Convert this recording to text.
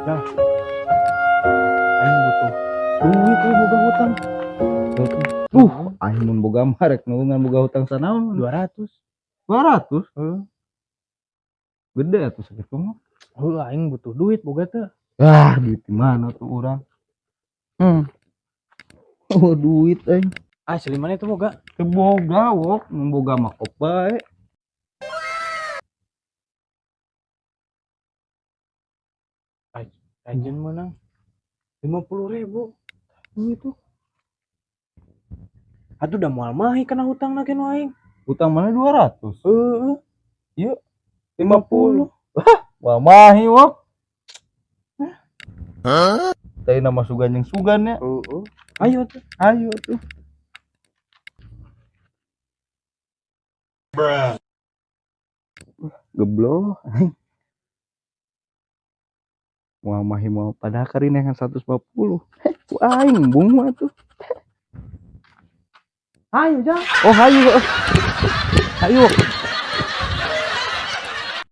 Dah, aing butuh duit we boga hutang. Aing mun boga mah rek nulungan boga hutang sanaon? 200. 200? Heeh. Gede atuh sakitu mah. Aing butuh duit boga teh. Duit di mana tuh urang? Duit aing. Asli mana itu boga? Teu boga wok, mun boga mah kop bae. Ajen menang 50.000 itu. Atuh udah moal mahi kena hutang na kenu aing. Hutang mana 200? Heeh. Ieu 50. Wah mahi wok. Tadi nama sugan yang sugan ya. Heeh. Ayo tuh. Ayo tuh. Gebloh. Wah mahi mau pada karin yang 150. Aing bunga tuh. Ayo, Jang. Oh ayo. Ayo.